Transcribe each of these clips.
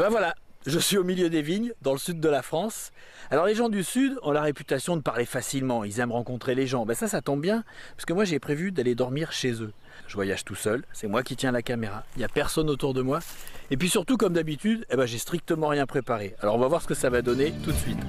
Et ben voilà, je suis au milieu des vignes, dans le sud de la France. Alors les gens du sud ont la réputation de parler facilement, ils aiment rencontrer les gens. Ben ça tombe bien, parce que moi j'ai prévu d'aller dormir chez eux. Je voyage tout seul, c'est moi qui tiens la caméra, il n'y a personne autour de moi. Et puis surtout, comme d'habitude, eh ben, j'ai strictement rien préparé. Alors on va voir ce que ça va donner tout de suite.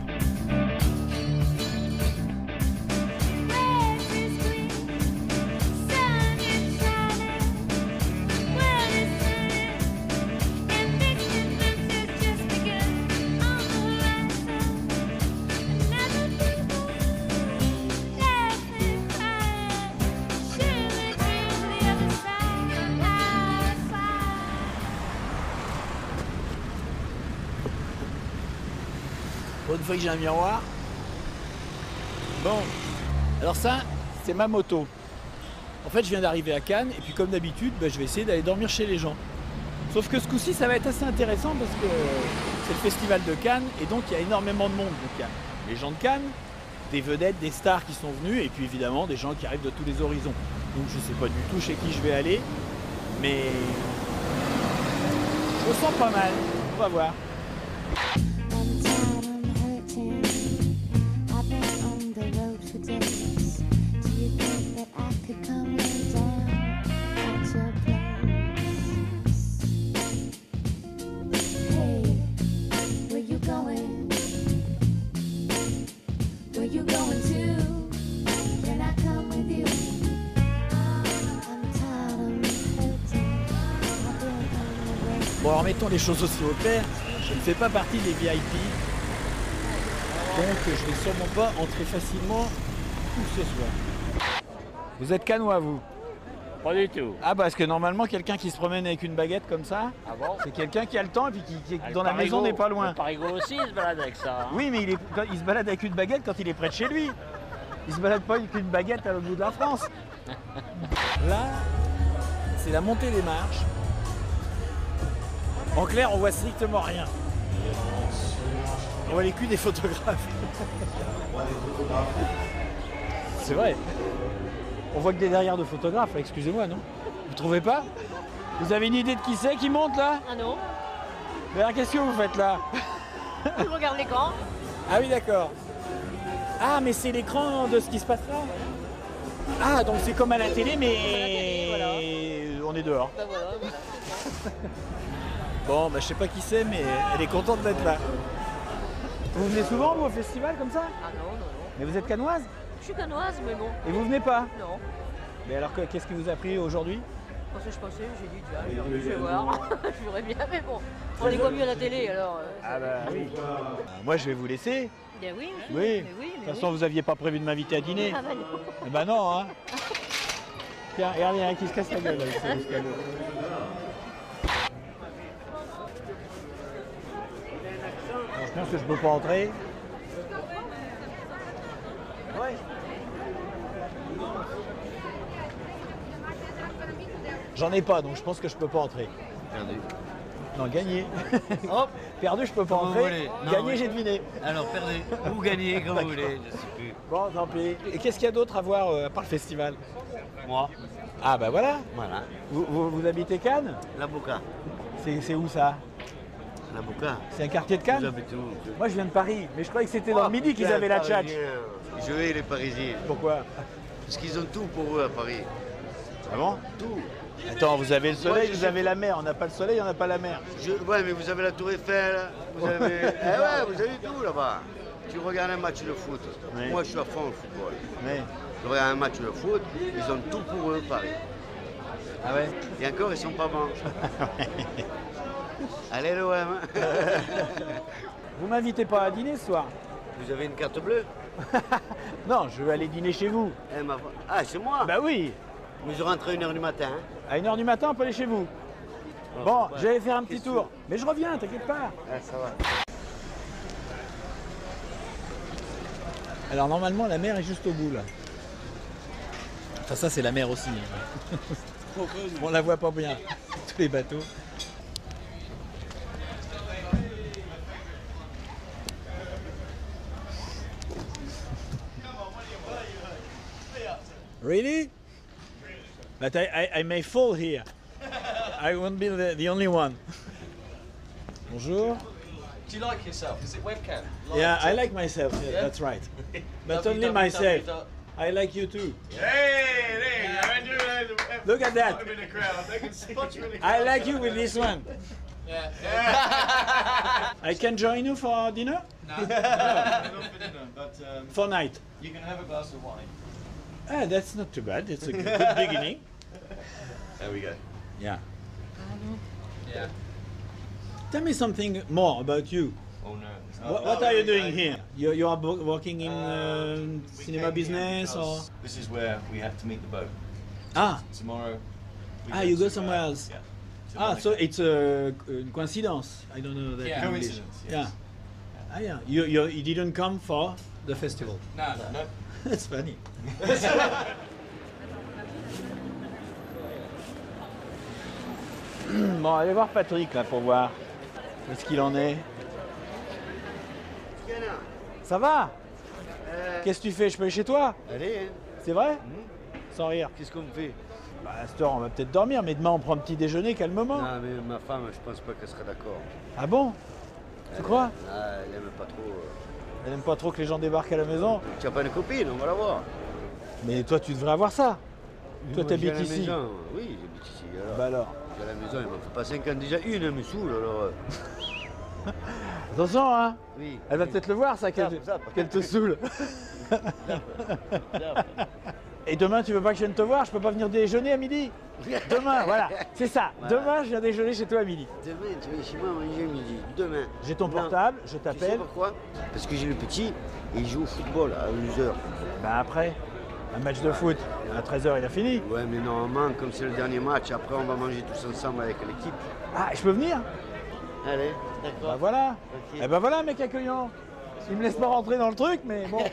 Pour une fois que j'ai un miroir. Bon, alors ça, c'est ma moto. En fait, je viens d'arriver à Cannes et puis comme d'habitude, je vais essayer d'aller dormir chez les gens. Sauf que ce coup-ci, ça va être assez intéressant parce que c'est le festival de Cannes et donc il y a énormément de monde. Donc il y a les gens de Cannes, des vedettes, des stars qui sont venus et puis évidemment des gens qui arrivent de tous les horizons. Donc je ne sais pas du tout chez qui je vais aller, mais je me sens pas mal. On va voir. Bon, alors mettons les choses aussi au clair, je ne fais pas partie des VIP, donc je vais sûrement pas entrer facilement où ce soit. Vous êtes cannois, vous? Pas du tout. Ah bah parce que normalement quelqu'un qui se promène avec une baguette comme ça, Ah bon? c'est quelqu'un qui a le temps et puis qui Ah, dans la maison n'est pas loin. Le Parigot aussi il se balade avec ça. Hein. Oui, mais il se balade avec une baguette quand il est près de chez lui. Il se balade pas avec une baguette à l'autre bout de la France. Là, c'est la montée des marches. En clair, on voit strictement rien. On voit les culs des photographes. C'est vrai. On voit que des derrière de photographes, excusez-moi, non? Vous trouvez pas? Vous avez une idée de qui c'est qui monte là? Ah non, Mais alors qu'est-ce que vous faites là? je regarde l'écran. Ah oui, d'accord. Ah, mais c'est l'écran de ce qui se passe là? Ah, donc c'est comme à la télé, mais télé, on est dehors. Bah voilà. Bon, je sais pas qui c'est, mais elle est contente d'être là. Vous venez souvent, vous, au festival comme ça? Ah non, non, non. Mais vous êtes cannoise? Je suis cannoise, mais bon. Et vous venez pas? Non. Mais alors, qu'est-ce qui vous a pris aujourd'hui? Parce que je pensais, j'ai dit, tiens, je vais voir. Je verrais bien, mais bon. On les voit mieux à la télé, alors. Ah bah oui. Moi, je vais vous laisser. Bien oui, Oui. mais oui. De toute façon, vous aviez pas prévu de m'inviter à dîner. Ah bah non. Eh ben non, hein. Tiens, regardez, il y en a qui se casse la gueule avec ce escalier. Je pense que je peux pas entrer. Ouais. J'en ai pas, donc je pense que je peux pas entrer. Perdu. Non, gagné. Hop. Perdu, je peux pas Comme vous entrer. voulez. Non, Gagné, oui. j'ai deviné. Alors perdu ou gagné comme vous voulez, je sais plus. Bon, tant pis. Et qu'est-ce qu'il y a d'autre à voir à part le festival? Moi, Ah bah voilà. voilà. Vous habitez Cannes? La Boca. C'est où ça? La Boca. C'est un quartier de Cannes? Vous habitez où? Moi je viens de Paris, mais je croyais que c'était dans le midi qu'ils avaient la tchatch. Je hais les Parisiens. Pourquoi? Parce qu'ils ont tout pour eux à Paris. Ah bon? Tout. Attends, vous avez le soleil, Moi, vous avez la mer. On n'a pas le soleil, on n'a pas la mer. Ouais, mais vous avez la Tour Eiffel, vous avez... vous avez tout là-bas. Tu regardes un match de foot. Oui. Moi, je suis à fond au football. Ouais. Je regarde un match de foot, ils ont tout pour eux, Paris. Ah ouais? Et encore, ils sont pas bons. Allez, l'OM. Vous m'invitez pas à dîner ce soir? Vous avez une carte bleue? Non, je veux aller dîner chez vous. Ah, c'est moi? Bah oui. Mais je rentre à 1h du matin. À 1h du matin, on peut aller chez vous. Bon, j'allais faire un petit tour. Mais je reviens, t'inquiète pas. Ah, ça va. Alors normalement, la mer est juste au bout là. Enfin ça, c'est la mer aussi. Hein. On la voit pas bien. Tous les bateaux. Really? But I may fall here. I won't be the only one. Bonjour. Do you like yourself? Is it webcam? Yeah, I like myself. Yeah, Yeah? that's right. But only myself. I like you too. Look at that. I like you with this one. I can join you for dinner? No, not for dinner, but For night. you can have a glass of wine. Ah, that's not too bad. It's a good beginning. There we go. Yeah. Yeah. Tell me something more about you. Oh no. What are you doing here? You are working in We cinema came business here or? because This is where we have to meet the boat. Ah, Tomorrow. we you go to, somewhere else. Yeah. to ah, Monaco. so it's a coincidence. I don't know that. Yeah. in English. Coincidence, yes. Yeah. Ah, yeah. You didn't come for the festival. No. That's funny. Bon, allez voir Patrick là pour voir où est-ce qu'il en est. Ça va? Qu'est-ce que tu fais? Je peux aller chez toi? Allez, hein. C'est vrai? Sans rire. Qu'est-ce qu'on fait? Bah, à cette heure, on va peut-être dormir, mais demain on prend un petit déjeuner calmement. Non, mais ma femme, je pense pas qu'elle sera d'accord. Ah bon? Tu crois? Ah, elle aime pas trop. Elle aime pas trop que les gens débarquent à la maison. Tu as pas une copine, on va la voir. Mais toi, tu devrais avoir ça. Toi, Moi, t'habites j'ai la ici. maison. Oui, j'habite ici. Alors, Bah alors. j'ai la maison, il m'en faut pas 5 ans déjà. Une, elle me saoule, alors. Attention, hein. Oui. Elle va peut-être le voir, ça, qu'elle Zap. qu'elle te saoule. Et demain, tu veux pas que je vienne te voir? Je peux pas venir déjeuner à midi? Demain, voilà, c'est ça. Voilà. Demain, je viens déjeuner chez toi à midi. Demain, tu viens chez moi manger midi. Demain. J'ai ton Non. portable, je Tu sais t'appelle. pourquoi? Parce que j'ai le petit et il joue au football à 11h. Bah après, un match de foot, à 13h, il a fini. Ouais, mais normalement, comme c'est le dernier match, après on va manger tous ensemble avec l'équipe. Ah, je peux venir? Allez, Bah d'accord. voilà. Ok. Eh ben voilà, mec accueillant. Il me laisse pas rentrer dans le truc, mais bon.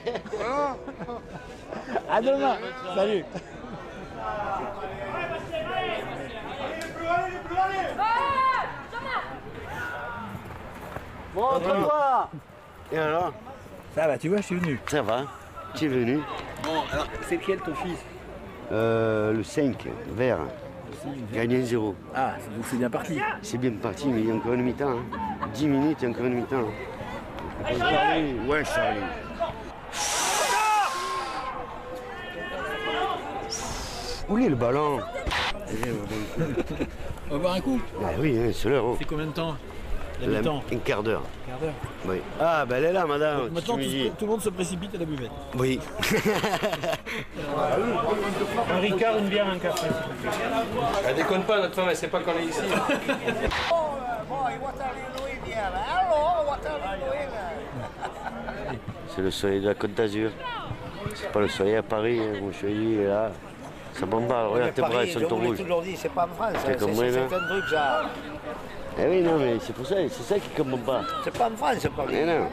À demain. Salut. Bon, toi. Et alors? Ça va, tu vois, je suis venu. Ça va? Tu es venu? Bon, alors, c'est lequel ton fils? Le 5, vert. Gagné 0. Ah, donc c'est bien parti. C'est bien parti, mais il y a encore une mi-temps. Hein. 10 minutes, il y a encore une mi-temps. Ouais, Charlie. Où est le ballon? On va boire un coup. Ah oui, hein, c'est l'heure. Oh. C'est combien de temps? La La- mi-temps. Un quart d'heure. Quart d'heure. Oui. Ah, ben elle est là, madame. Maintenant, tu me dis. tout le monde se précipite à la buvette. Oui. Un Ricard, une bière, un café. Elle déconne pas, notre femme, elle sait pas qu'on est ici. C'est le soleil de la Côte d'Azur. C'est pas le soleil à Paris, hein. Mon chéri est là. Ça bombarde, regarde tes bras, ils sont tout rouges. Aujourd'hui, c'est pas en France, C'est comme moi, là. un truc ça. Eh oui, non, mais c'est pour ça, c'est ça qui ne bombarde. C'est pas en France, Paris. Eh non.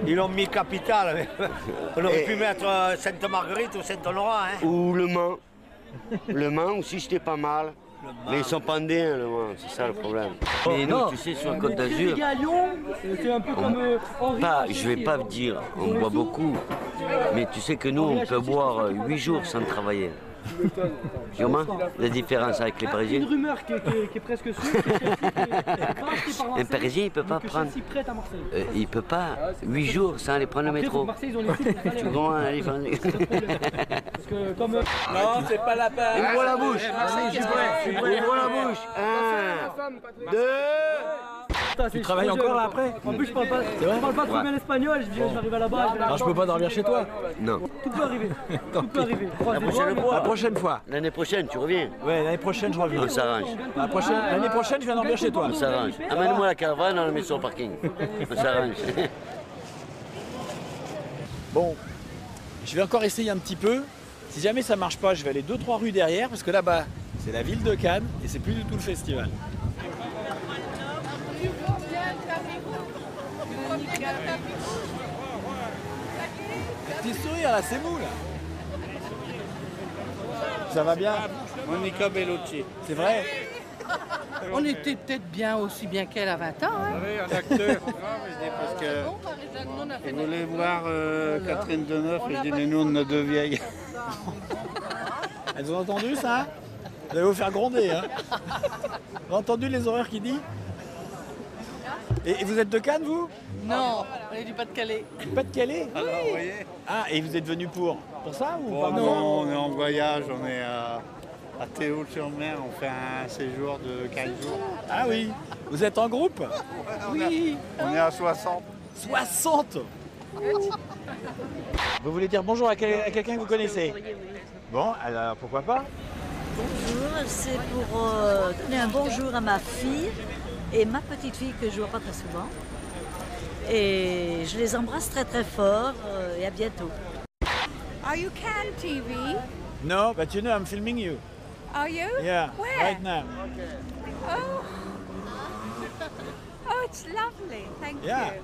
Ils l'ont mis capitale. On aurait pu mettre Sainte-Marguerite ou Saint-Honorat. Hein. Ou Le Mans. Le Mans aussi, c'était pas mal. Mais ils sont pendés, hein, Le Mans, c'est ça le problème. Mais nous, tu sais, sur la Côte d'Azur, à Lyon, c'est un peu comme Henri. je vais pas dire, on boit beaucoup. Mais tu sais que nous, on peut boire 8 jours sans travailler. Tu comprends la différence avec les Une Parisiens? rumeur qui est presque sûre, c'est que Chelsea est racheté par Marseille. Un Parisien, il peut pas que prendre. Chelsea prête à Marseille. Il peut pas 8 jours sans aller prendre le Après, métro. Marseille, ils ont les sous pour Tu comprends la différence? Parce que comme Non, c'est pas la peine. Ouvre la bouche. Ouvre la bouche. 1, 2. Tu travailles encore là après? En plus, je parle pas trop bien l'espagnol, j'arrive à là-bas. Alors je peux pas dormir chez toi. Non. Tout peut arriver. Tout peut arriver. Croise les doigts, mais- La prochaine fois. L'année prochaine, tu reviens. Ouais, l'année prochaine, je reviens. On s'arrange. L'année prochaine, je viens dormir chez toi. On s'arrange. Amène-moi la caravane, on la met sur le parking. On s'arrange. Bon, je vais encore essayer un petit peu. Si jamais ça marche pas, je vais aller 2-3 rues derrière, parce que là-bas, c'est la ville de Cannes et c'est plus du tout le festival. Petit sourire là, c'est mou là. Ça va bien? Monica Bellucci. C'est vrai? On était peut-être bien aussi bien qu'elle à 20 ans. Hein. Oui, un acteur. Non, mais je dis parce que je voulais voir Catherine Deneuve et je dis mais nous on a deux vieilles. Elles ont entendu ça? Vous allez vous faire gronder, hein? Vous avez entendu les horreurs qu'il dit? Et vous êtes de Cannes, vous? Non, on est du Pas-de-Calais. Pas de Calais? Alors, vous voyez. Ah, et vous êtes venu pour ça ou pas? Non, on est en voyage, on est à Théoule-sur-Mer, on fait un séjour de 15 jours. Ah oui. Vous êtes en groupe? Oui. On est à 60. 60. Vous voulez dire bonjour à quelqu'un que vous connaissez? Bon, alors pourquoi pas? Bonjour, c'est pour donner un bonjour à ma fille et ma petite fille que je vois pas très souvent. Et je les embrasse très très fort et à bientôt. Are you Cannes TV? No, but you know I'm filming you. Are you? Yeah, Where? right now. Oh. Oh, it's lovely. Thank Yeah. you.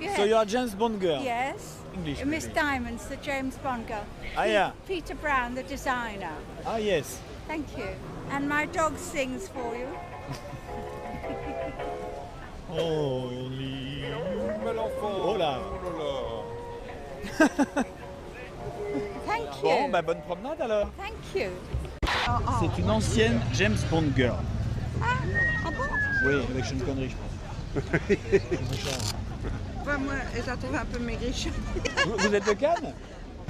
Yeah. So you're a James Bond girl? Yes. English. Miss maybe. Diamonds, the James Bond girl. Ah, yeah. Peter Brown, the designer. Ah yes. Thank you. And my dog sings for you. Only oh là. Thank you. Bon, bah bonne promenade alors. Thank you. C'est une ancienne James Bond girl. Ah bon? Oui, avec Sean Connery, je pense. Enfin, moi, je la trouve un peu maigriche. Vous êtes de Cannes?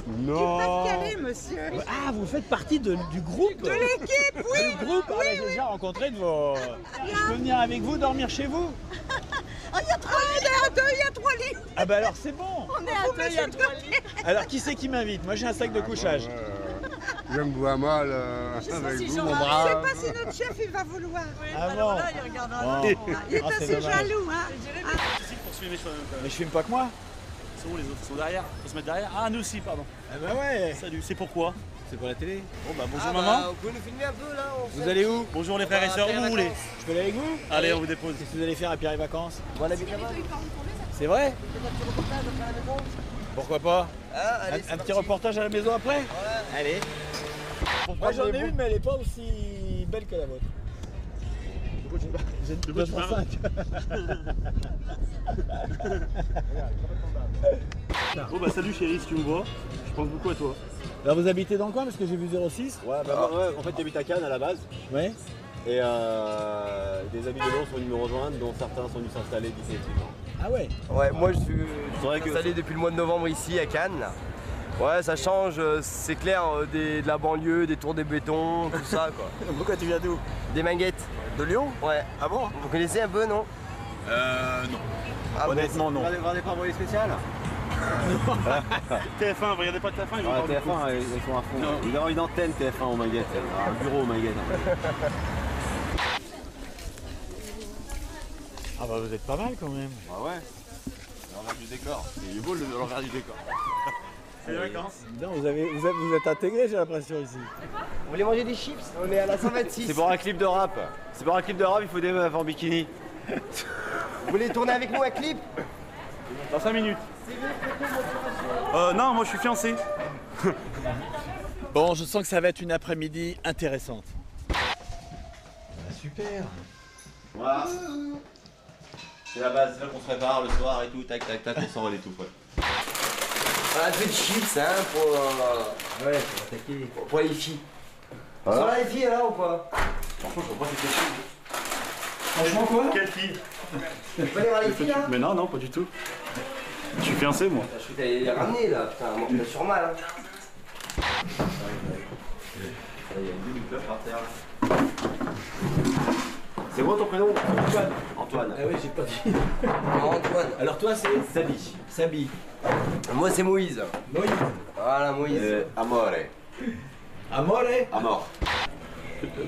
Non. Pas-de-Calais, monsieur. Ah, vous faites partie du groupe? De l'équipe, oui. Le groupe? Ah, bah, j'ai déjà rencontré de vos... Je peux venir avec vous dormir chez vous? Oh, il y a 3 lits. On est à 2, il y a 3 lits. Ah bah alors c'est bon. On est à 2, il y a 3 lits. Alors qui c'est qui m'invite? Moi j'ai un sac de couchage. Je me vois mal avec vous, mon Je brave. sais pas si notre chef il va vouloir. Ah bon? Il est assez jaloux, hein. Mais je filme pas que moi. Ils sont où les autres? Ils sont derrière. Faut se mettre derrière. Ah, nous aussi, pardon. Ah bah ouais. Salut, c'est pourquoi? C'est pour la télé. Bon bah bonjour maman. Vous pouvez nous filmer un peu là? Vous allez où? Bonjour les frères et sœurs, où vous voulez? Je peux aller avec vous? Allez, on vous dépose. Qu'est-ce que vous allez faire à Pierre et Vacances? Bon, on habite là-bas. C'est vrai? Pourquoi pas? Un petit reportage à la maison après? Ouais. Allez. Moi j'en ai une mais elle est pas aussi belle que la vôtre. J'ai une 205. Bon bah salut chérie, si tu me vois, je pense beaucoup à toi. Alors vous habitez dans le coin parce que j'ai vu 06? Ouais, bah moi, en fait j'habite à Cannes à la base. Ouais. Et des amis de Lyon sont venus me rejoindre, dont certains sont venus s'installer définitivement. Ah ouais? Ouais, moi je suis installé depuis le mois de novembre ici à Cannes. Ouais, ça change, c'est clair, de la banlieue, des tours des bétons, tout ça quoi. Pourquoi tu viens d'où? Des Manguettes. De Lyon? Ouais. Ah bon? Vous connaissez un peu, non? Non. Ah, honnêtement, non. bon, Vous regardez pas envoyé spécial? TF1, vous regardez pas TF1, ils vont TF1, ils sont à fond. Ils doivent avoir une antenne TF1 au Manguette, un bureau au Manguette. Ah bah vous êtes pas mal quand même. Ah ouais. L'envers du décor. Il est beau l'envers du décor. C'est les vacances. Non, vous êtes intégré, j'ai l'impression ici. Vous voulez manger des chips? On est à la 126. C'est pour un clip de rap. C'est pour un clip de rap, il faut des meufs en bikini. Vous voulez tourner avec nous un clip? Dans 5 minutes. Non, moi je suis fiancé. Bon, je sens que ça va être une après-midi intéressante. Super. Voilà. C'est la base, c'est là qu'on se prépare le soir et tout, tac tac tac, on s'envole et tout. Ouais. Un peu de chips, hein, pour attaquer. Pour les filles. Voilà. Ça va les filles là ou pas? Franchement, je vois pas c'est chips. Franchement quoi? Quelle fille? Tu peux aller voir les filles là? Mais non, non, pas du tout. Je suis fiancé moi. Je suis allé les ramener là, putain, moi je me suis mal. Hein. Il y a une demi-clope par terre. C'est quoi ton prénom? Antoine. Antoine. Ah oui, j'ai pas dit. Antoine. Alors toi c'est Sabi. Sabi. Moi c'est Moïse. Moïse. Voilà Moïse. Amore. Amore. Amor.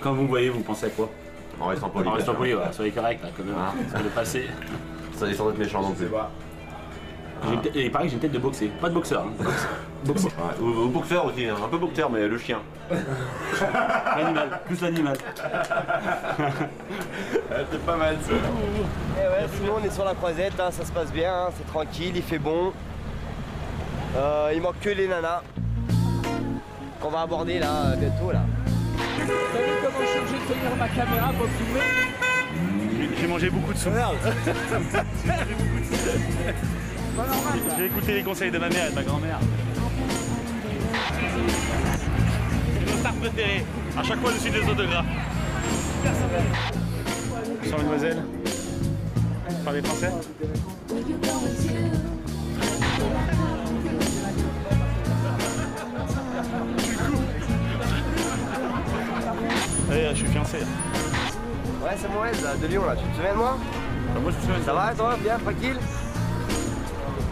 Quand vous me voyez, vous pensez à quoi? En restant poli. En restant poli, ouais, soyez correct là quand même. Sur le passé. Ça descend d'être méchant non plus. Il paraît que j'ai une tête de boxer. Pas de boxeur. Hein. Boxeur. Ouais. Ou boxeur aussi, un peu boxeur mais le chien. L'animal, plus l'animal. C'est pas mal ça. Et ouais, sinon on est sur la croisette, hein, ça se passe bien, hein, c'est tranquille, il fait bon. Il manque que les nanas qu'on va aborder là bientôt là. Vous savez comment je suis obligé de tenir ma caméra pour filmer? J'ai mangé beaucoup de sous. J'ai écouté les conseils de ma mère et de ma grand-mère. C'est nos stars préférées. À chaque fois, je suis des autographes. Bonsoir, mademoiselle. Vous parlez français? Allez, je suis fiancé. Ouais, c'est moi, de Lyon là. Tu te souviens de moi? Moi, je me souviens. Ça va, toi? Bien, tranquille?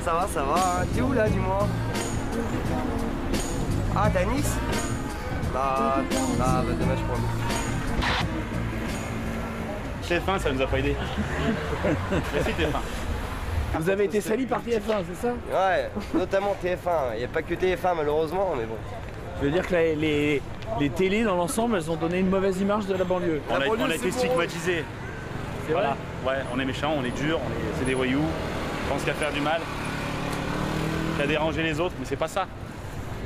Ça va, ça va. T'es où là, dis-moi? Ah, t'es à Nice? Bah, dommage pour nous. TF1, ça nous a pas aidé. Merci TF1. Vous avez été sali par TF1, c'est ça? Ouais, notamment TF1. Il n'y a pas que TF1 malheureusement, mais bon. Je veux dire que les télés dans l'ensemble, elles ont donné une mauvaise image de la banlieue. On a été stigmatisés. C'est vrai? Ouais, on est méchants, on est durs, c'est des voyous, on pense qu'à faire du mal, qu'à déranger les autres, mais c'est pas ça.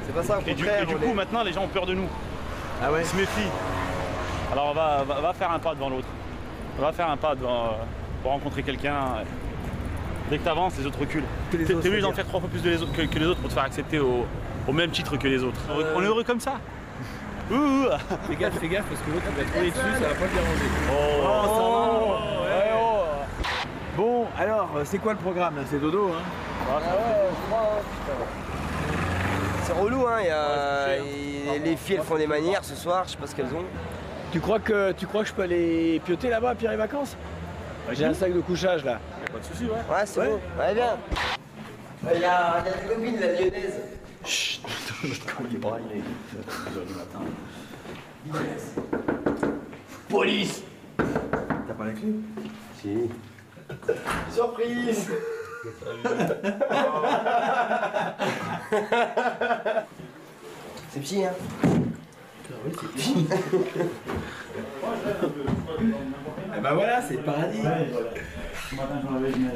C'est pas ça, au contraire. Et du coup, maintenant, les gens ont peur de nous. Ah ouais? Ils se méfient. Alors on va faire un pas devant l'autre. On va faire un pas devant, pour rencontrer quelqu'un. Dès que tu avances, les autres reculent. T'es obligé d'en faire 3 fois plus que les autres pour te faire accepter au même titre que les autres. On est heureux comme ça. Fais gaffe, parce que l'autre va te rouler dessus, ça va pas te déranger. Bon, alors, c'est quoi le programme là? C'est dodo, hein? Ah ouais, je crois, putain. C'est relou, hein. Les filles, elles font des manières ce soir, je sais pas ce qu'elles ont. Tu crois que je peux aller pioter là-bas à Pierre et Vacances? J'ai un sac de couchage là. Y'a pas de soucis, ouais. Ouais, c'est bon. Ouais, bien. Il y a ta copine, la lyonnaise. Chut, il braille les 2h du matin. Police! T'as pas la clé? Si. Surprise! C'est petit, hein? Oui, c'est petit. Eh ben voilà, c'est le paradis. Ouais, voilà. Ce matin, j'en avais une.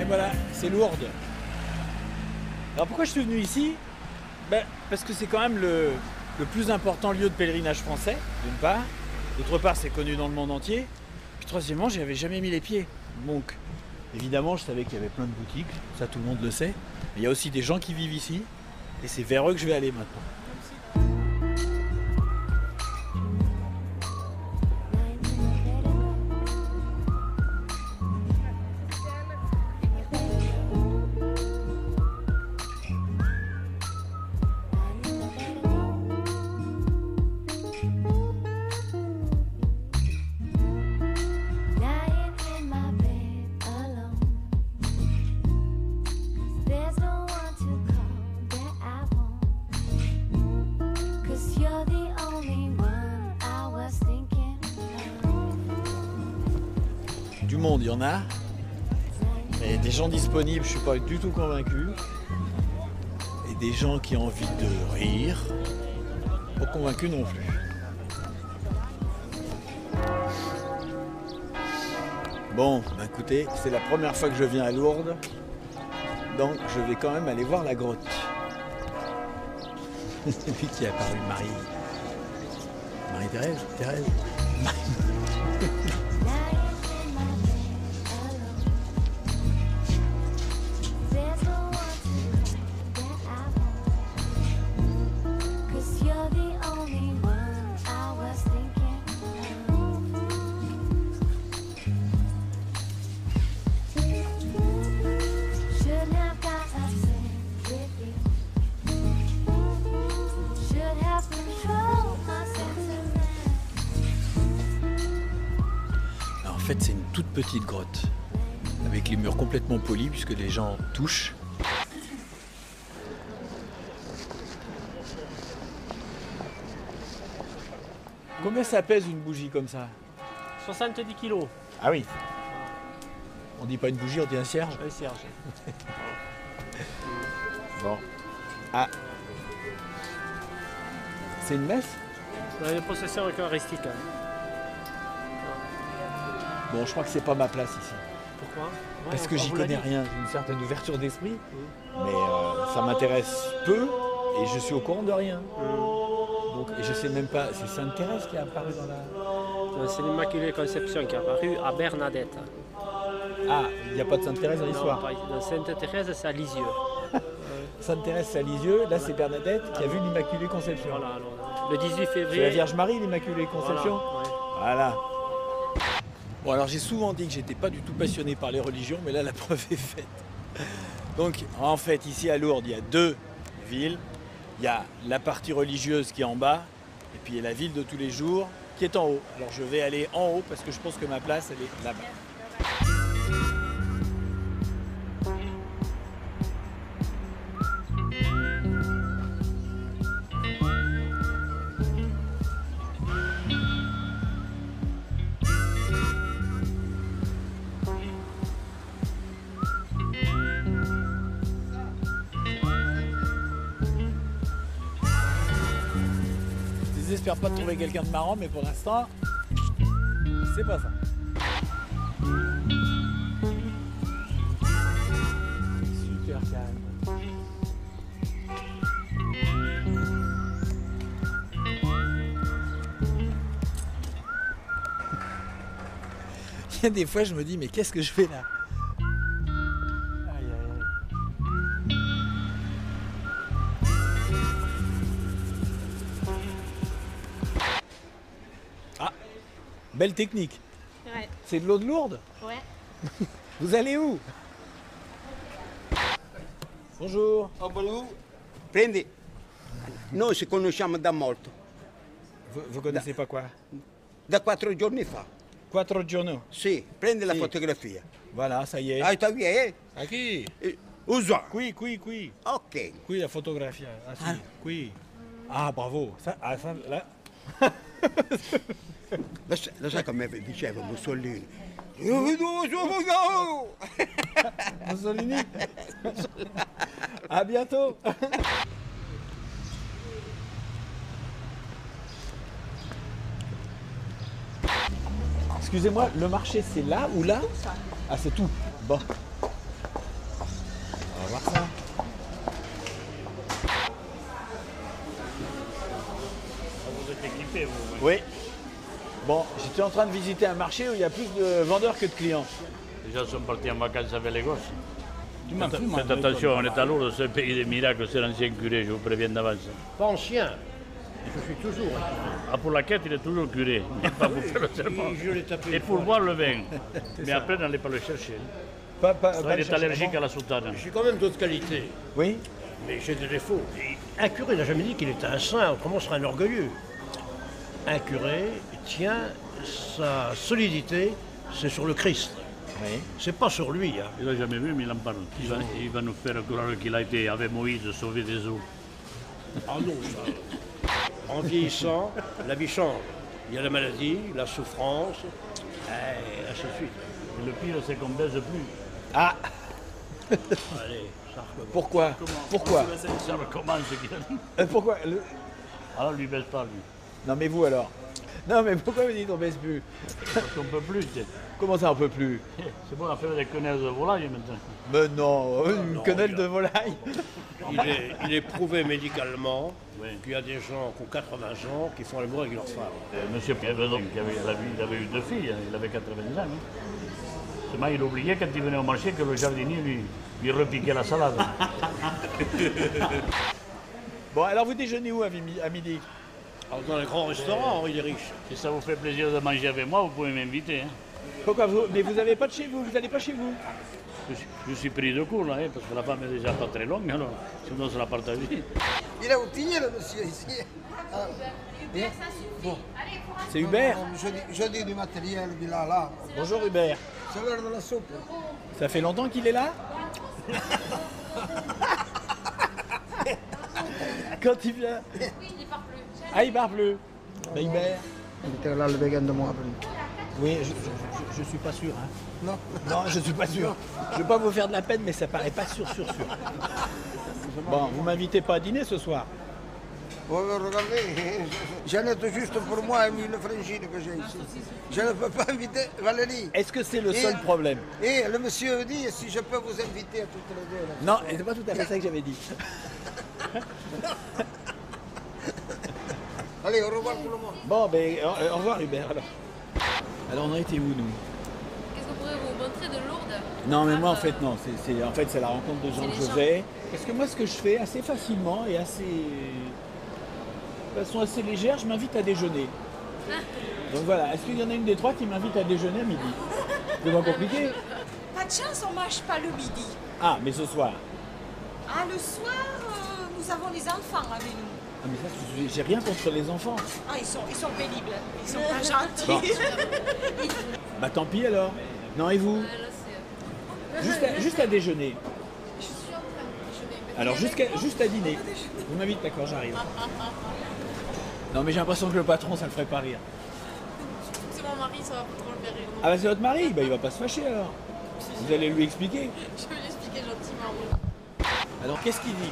Voilà, c'est Lourdes. Alors pourquoi je suis venu ici? Parce que c'est quand même le plus important lieu de pèlerinage français, d'une part. D'autre part, c'est connu dans le monde entier. Puis troisièmement, j'y avais jamais mis les pieds. Donc, évidemment, je savais qu'il y avait plein de boutiques, ça tout le monde le sait. Mais il y a aussi des gens qui vivent ici, et c'est vers eux que je vais aller maintenant. Du monde, il y en a. Et des gens disponibles, je suis pas du tout convaincu. Et des gens qui ont envie de rire, pas convaincus non plus. Bon, écoutez, c'est la première fois que je viens à Lourdes, donc je vais quand même aller voir la grotte. C'est lui qui a apparu, Marie-Thérèse. En fait, c'est une toute petite grotte, avec les murs complètement polis, puisque les gens touchent. Combien ça pèse une bougie comme ça? 70 kilos. Ah oui. On dit pas une bougie, on dit un cierge. Un cierge. Bon. Ah. C'est une messe? Les processions eucharistiques. Bon, je crois que c'est pas ma place ici. Pourquoi? Parce que j'y connais rien, j'ai une certaine ouverture d'esprit, mais ça m'intéresse peu et je suis au courant de rien. Donc, et je sais même pas, c'est Sainte Thérèse qui est apparue dans la... C'est l'Immaculée Conception qui est apparue à Bernadette. Ah, il n'y a pas de Sainte Thérèse dans l'histoire? Non, Sainte Thérèse, c'est à Lisieux. Sainte Thérèse, c'est à Lisieux, là c'est Bernadette qui a vu l'Immaculée Conception. Voilà, le 18 février. C'est la Vierge Marie, l'Immaculée Conception? Voilà. Bon, alors j'ai souvent dit que j'étais pas du tout passionné par les religions, mais là la preuve est faite. Donc en fait, ici à Lourdes, il y a deux villes. Il y a la partie religieuse qui est en bas, et puis il y a la ville de tous les jours qui est en haut. Alors je vais aller en haut parce que je pense que ma place, elle est là-bas. J'espère pas de trouver quelqu'un de marrant, mais pour l'instant, c'est pas ça. Super calme. Il y a des fois, je me dis, mais qu'est-ce que je fais là? Aïe, aïe, aïe. Belle technique. Ouais. C'est de l'eau de Lourdes? Ouais. Vous allez où? Bonjour. Oh, bonjour. Prendi. Noi ci conosciamo da molto. Vous connaissez pas quoi? Da 4 giorni fa. 4 giorni? Sì, prendi la fotografia. Voilà, ça y est. Ah, t'as vu, eh? À qui? Où ça? Qui. Ok. Qui la fotografia? Ah, si. Qui. Ah, bravo. Ça, là. Lo sai come diceva Mussolini? Mussolini. À bientôt. Excusez-moi, le marché c'est là ou là? Ah, c'est tout. Bon. On va voir ça. Vous êtes équipé, vous? Oui. Bon, j'étais en train de visiter un marché où il y a plus de vendeurs que de clients. Les gens sont partis en vacances avec les gosses. Faites Faites attention, on est à Lourdes, c'est le pays des miracles, c'est l'ancien curé, je vous préviens d'avance. Pas ancien, je suis toujours. Ah, pour la quête, il est toujours curé. Il n'est pas pour faire le serment. Je l'ai tapé. Et pour boire le vin. Mais après, n'allez pas le chercher. Il est allergique à la soutane. J'ai quand même d'autres qualités. Oui. Mais j'ai des défauts. Un curé n'a jamais dit qu'il était un saint, autrement ce serait un orgueilleux. Un curé tient sa solidité, c'est sur le Christ. Oui. C'est pas sur lui. Hein. Il l'a jamais vu, mais il en parle. Il va nous faire croire qu'il a été avec Moïse sauvé des eaux. Ah non, ça. En vieillissant, la vie change. Il y a la maladie, la souffrance, et ainsi de suite. Et le pire, c'est qu'on ne baise plus. Ah. Allez, ça recommence. Pourquoi? Pourquoi? Ça recommence, qu'il a dit. Pourquoi? Alors, lui baisse pas, lui. Non mais vous alors? Non mais pourquoi vous dites on baisse plus? Parce qu'on peut plus, tu sais. Comment ça on peut plus? C'est bon, on a fait des quenelles de volaille maintenant. Mais non, une quenelle de volaille. Il est prouvé médicalement qu'il y a des gens qui ont 80 ans qui font l'amour avec leur femme. Monsieur Pévedon, il avait eu 2 filles, hein, il avait 80 ans. Hein. Seulement, il oubliait quand il venait au marché que le jardinier lui repiquait la salade. Bon, alors vous déjeunez où à midi? Alors, dans les grands restaurants, il est riche. Si ça vous fait plaisir de manger avec moi, vous pouvez m'inviter. Hein. Pourquoi vous? Mais vous n'avez pas de chez vous, vous n'allez pas chez vous? Je suis pris de court là, hein, parce que la femme est déjà pas très longue, alors sinon on se la partage. Il a oublié le monsieur ici. Hubert, ça suffit. Allez, pour C'est Hubert? Je dis du matériel, il est là. Bonjour Hubert. C'est l'heure de la soupe. Ça fait longtemps qu'il est là? Quand il vient? Oui, il part plus. Ah, il part plus. Bah, Hubert. Il était là le vegan de moi. Oui, je suis pas sûr. Hein. Non. Non, je suis pas sûr. Je vais pas vous faire de la peine, mais ça paraît pas sûr. Bon, vous m'invitez pas à dîner ce soir? Oh, regardez, j'en ai tout juste pour moi une frangine que j'ai ici. Je ne peux pas inviter Valérie. Est-ce que c'est le seul problème? Et le monsieur dit si je peux vous inviter à toutes les deux. Là. Non, c'est pas tout à fait ça que j'avais dit. Allez, au revoir tout le monde. Bon, ben, au revoir Hubert alors. Alors on a été où nous? Qu'est-ce que vous pourrez vous montrer de Lourdes? Non mais moi en fait non, c'est la rencontre de gens que je vais. Parce que moi ce que je fais assez facilement et de façon assez légère, je m'invite à déjeuner. Donc voilà, est-ce qu'il y en a une des trois qui m'invite à déjeuner à midi? C'est pas compliqué? Pas de chance, on mange pas le midi. Ah, mais ce soir? Ah, le soir, nous avons les enfants avec nous. Ah mais ça, j'ai rien contre les enfants. Ah, ils sont pénibles, ils sont pas gentils. Bah tant pis alors. Non et vous? Juste à déjeuner. Je suis en train de déjeuner. Alors juste à dîner. Vous m'invitez, d'accord, j'arrive. Non mais j'ai l'impression que le patron ça le ferait pas rire. C'est mon mari, ça va pas trop le faire rire. Ah bah c'est votre mari? Bah il va pas se fâcher alors. Vous allez lui expliquer. Je vais lui expliquer gentiment. Alors qu'est-ce qu'il dit?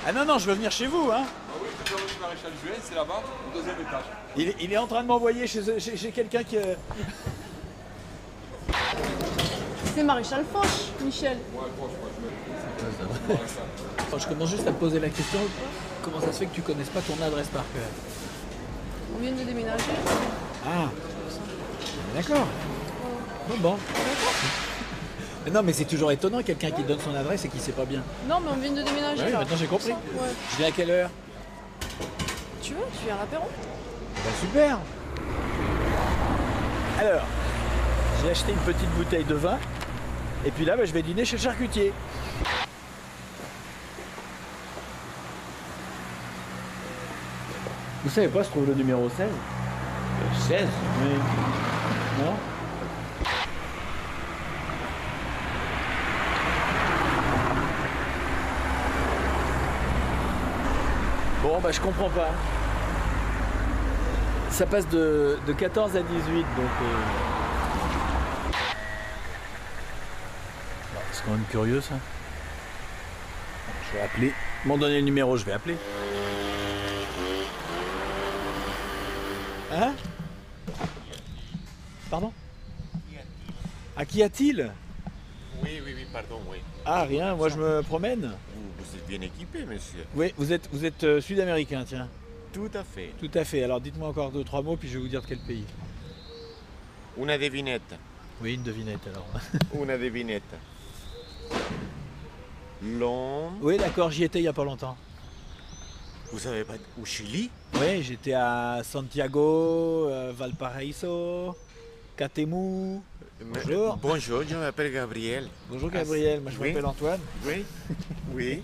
Ah non, je veux venir chez vous, hein. Ah oui, je veux venir Maréchal Juin, c'est là-bas, au deuxième étage. Il est en train de m'envoyer chez quelqu'un qui... C'est Maréchal Foch, Michel. Je commence juste à te poser la question, comment ça se fait que tu connaisses pas ton adresse par cœur? On vient de déménager. Ah, d'accord. Bon. Mais non, mais c'est toujours étonnant, quelqu'un qui donne son adresse et qui sait pas bien. Non, mais on vient de déménager. Ouais, là. maintenant j'ai compris. Ouais. Je viens à quelle heure? Tu veux? Tu viens à l'apéro? Ben super. Alors, j'ai acheté une petite bouteille de vin. Et puis là, je vais dîner chez le charcutier. Vous savez pas se trouve le numéro 16? 16? Oui. Non? Bon, bah je comprends pas. Ça passe de 14 à 18, donc... C'est quand même curieux, ça. Je vais appeler. Ils m'ont donné le numéro, je vais appeler. Hein? Pardon? À qu'y a-t-il? Oui, pardon, oui. Ah, rien, moi je me promène. Vous êtes bien équipé, monsieur. Oui, vous êtes sud-américain, tiens. Tout à fait. Tout à fait. Alors dites-moi encore 2-3 mots, puis je vais vous dire de quel pays. Una devinette. Oui, une devinette alors. Una devinette. L'homme. Oui, d'accord, j'y étais il n'y a pas longtemps. Vous savez pas au Chili? Oui, j'étais à Santiago, Valparaiso, Catemu. Bonjour. Bonjour, je m'appelle Gabriel. Bonjour Gabriel, moi je Oui. m'appelle Antoine. Oui, oui.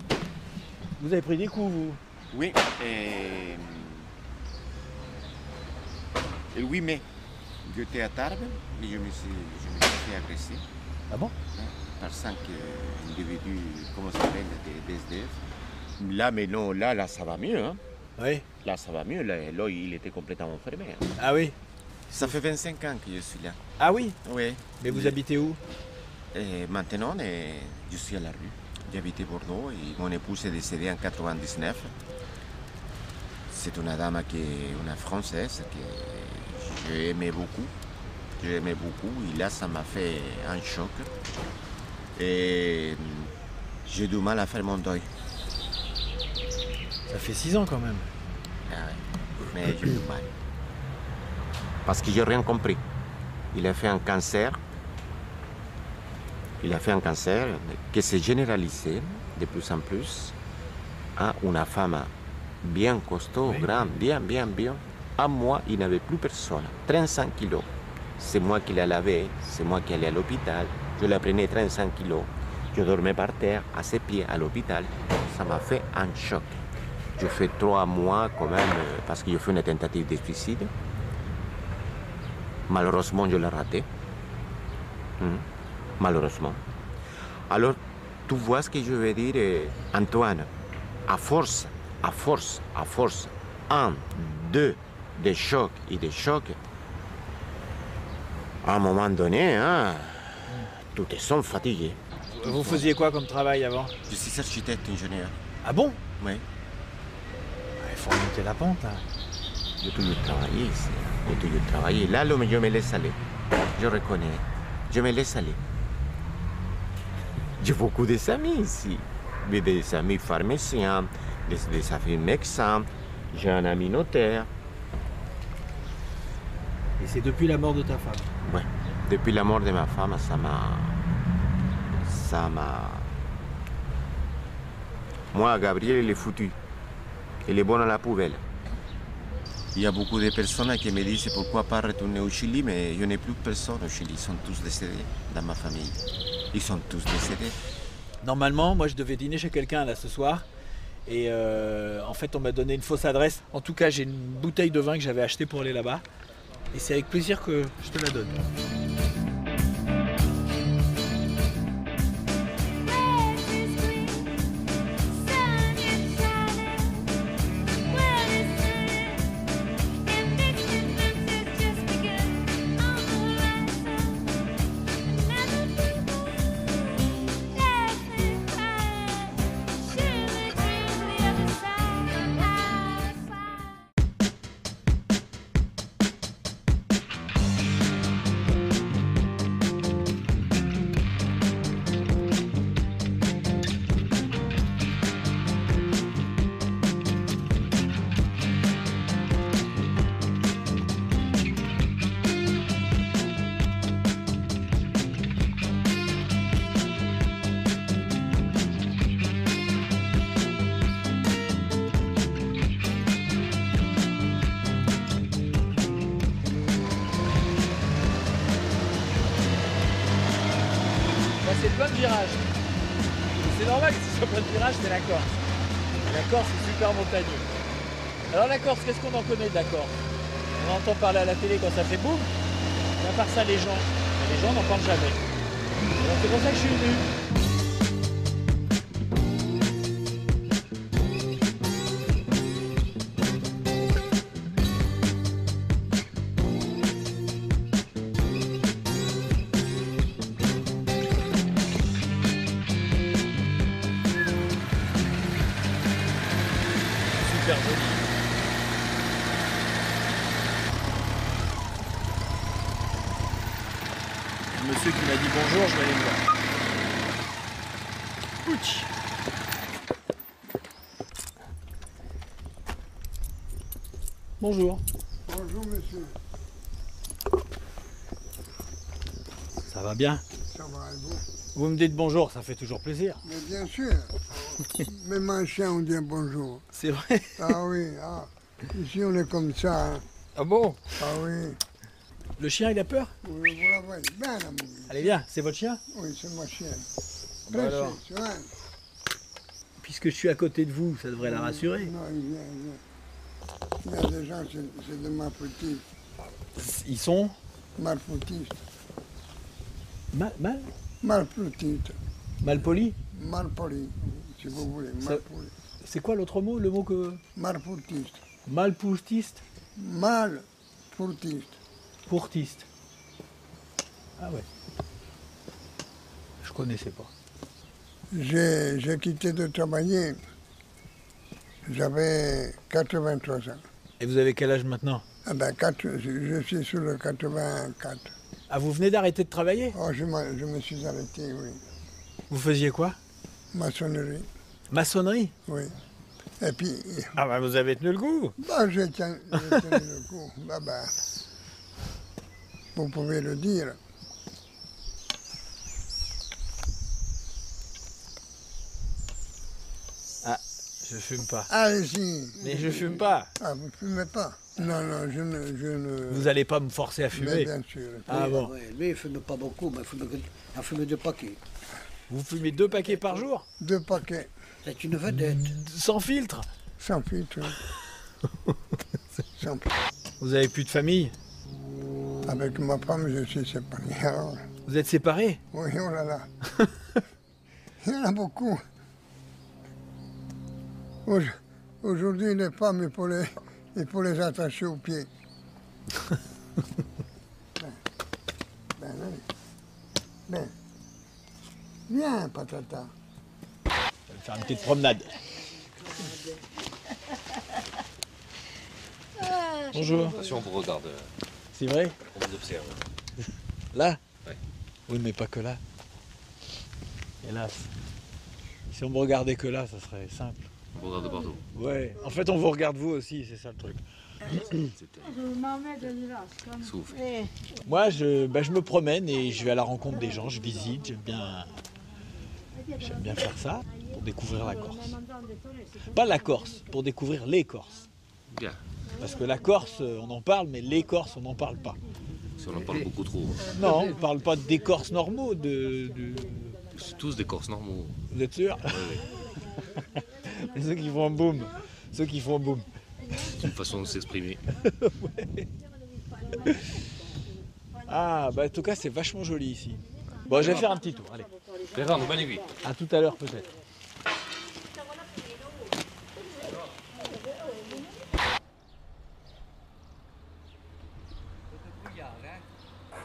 Vous avez pris des coups, vous? Oui. Le 8 mai, j'étais à Tarbes et je me suis fait agresser. Ah bon? Par 5 individus, comment ça s'appelle, des SDF. Là, mais non, là, ça va mieux. Hein? Oui. Là, ça va mieux. Là, il était complètement fermé. Hein. Ah oui? Ça fait 25 ans que je suis là. Ah oui? Oui. Mais vous habitez où? Maintenant, je suis à la rue. J'habitais Bordeaux et mon épouse est décédée en 99. C'est une dame une Française que j'aimais beaucoup. J'aimais beaucoup et là, ça m'a fait un choc. Et j'ai du mal à faire mon deuil. Ça fait 6 ans quand même. Ah ouais. Mais j'ai du mal. Parce que j'ai rien compris. Il a fait un cancer. Il a fait un cancer qui s'est généralisé de plus en plus à une femme bien costaud, grande, bien. À moi, il n'avait plus personne. 35 kilos. C'est moi qui la lavais, c'est moi qui allais à l'hôpital. Je la prenais 35 kilos. Je dormais par terre, à ses pieds, à l'hôpital. Ça m'a fait un choc. Je fais 3 mois quand même, parce que j'ai fait une tentative de suicide. Malheureusement, je l'ai raté. Malheureusement. Alors, tu vois ce que je veux dire, Antoine? À force, 1, 2 de chocs et de chocs, À un moment donné, hein, tous sont fatigués. Vous faisiez quoi comme travail avant? Je suis architecte ingénieur. Ah bon? Oui. Il faut remonter la pente, là. J'ai toujours travaillé ici. J'ai toujours travaillé. Là, je me laisse aller. Je reconnais. Je me laisse aller. J'ai beaucoup d'amis ici. Des amis pharmaciens, des amis médecins. J'ai un ami notaire. Et c'est depuis la mort de ta femme? Oui. Depuis la mort de ma femme, ça m'a... Moi, Gabriel, il est foutu. Il est bon à la poubelle. Il y a beaucoup de personnes qui me disent pourquoi pas retourner au Chili, mais je n'ai plus personne au Chili. Ils sont tous décédés dans ma famille. Ils sont tous décédés. Normalement, moi je devais dîner chez quelqu'un là ce soir. Et en fait, on m'a donné une fausse adresse. En tout cas, j'ai une bouteille de vin que j'avais achetée pour aller là-bas. Et c'est avec plaisir que je te la donne. C'est plein de virages. C'est normal que ce soit plein de virages, c'est la Corse. La Corse, c'est super montagneux. Alors la Corse, qu'est-ce qu'on en connaît de la Corse? On entend parler à la télé quand ça fait boum. Mais à part ça, les gens n'en parlent jamais. Alors c'est pour ça que je suis venu. Super joli. Le monsieur qui m'a dit bonjour, je vais aller le voir. Ouch. Bonjour. Bonjour monsieur. Ça va bien? Ça va et vous? Vous me dites bonjour, ça fait toujours plaisir. Mais bien sûr. Même un chien on dit bonjour. C'est vrai? Ah oui, ah. Ici on est comme ça. Hein. Ah bon? Ah oui. Le chien il a peur? Oui, vous la voyez. Ben, allez viens, c'est votre chien? Oui, c'est ma chienne. Bon, alors. Puisque je suis à côté de vous, ça devrait la rassurer. Non, il vient, il vient. Il y a des gens, c'est de ma petite. Ils sont? Malfoutistes. Mal? Malfoutistes. Malpolis? Malpolis, si vous voulez. Malpolis. C'est quoi l'autre mot, le mot que... Malfoutiste. Malpoutiste? Malfoutiste. Pourtiste. Ah ouais. Je connaissais pas. J'ai quitté de travailler. J'avais 83 ans. Et vous avez quel âge maintenant? Ah ben, je suis sur le 84. Ah, vous venez d'arrêter de travailler? Oh, je me suis arrêté, oui. Vous faisiez quoi? Maçonnerie. Maçonnerie? Oui. Et puis... Ah bah vous avez tenu le coup? Bah j'ai tenu le coup. Bah, vous pouvez le dire. Ah, je fume pas. Allez-y. Mais je fume pas. Ah, vous fumez pas? Non, non, je ne... Vous n'allez pas me forcer à fumer? Mais bien sûr. Ah bon? Ouais, lui, il ne fume pas beaucoup, mais il fume 2 paquets. Vous fumez 2 paquets par jour? 2 paquets. C'est une vedette. Sans filtre? Sans filtre, oui. Sans filtre. Vous avez plus de famille? Avec ma femme, je suis séparé. Alors... Vous êtes séparés? Oui, oh là là. Il y en a beaucoup. Aujourd'hui, les femmes, il faut les attacher aux pieds. Viens. Viens, patata. On va faire une petite promenade. Bonjour. Attention, on vous regarde. C'est vrai? On vous observe. Là? Ouais. Oui, mais pas que là. Hélas. Si on me regardait que là, ça serait simple. On vous regarde de partout. Ouais. En fait, on vous regarde vous aussi, c'est ça le truc. Moi, je me promène et je vais à la rencontre des gens, je visite, j'aime bien faire ça pour découvrir la Corse. Pas la Corse, pour découvrir les Corses. Bien. Parce que la Corse, on en parle, mais les Corses, on n'en parle pas. Si on en parle beaucoup trop. Non, on ne parle pas des Corses normaux, C'est tous des Corses normaux. Vous êtes sûr? Oui. Et ceux qui font un boom. Ceux qui font un boom. C'est une façon de s'exprimer. Ouais. Ah, bah en tout cas, c'est vachement joli ici. Bon, je vais faire un petit tour, allez. Ferrando, bonne nuit. À tout à l'heure peut-être.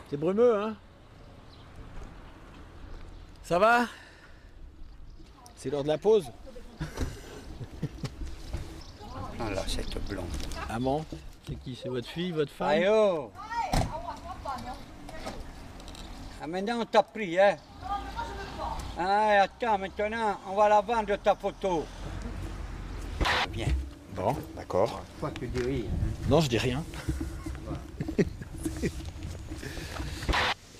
C'est brumeux, hein? Ça va? C'est l'heure de la pause? Ah là, cette blonde. Ah bon? C'est qui? C'est votre fille, votre femme? Aïe oh! Ah, maintenant on t'a pris, hein? Ah, attends, maintenant on va la vendre ta photo. Bien. Bon, d'accord. Toi tu dis oui. Non, je dis rien.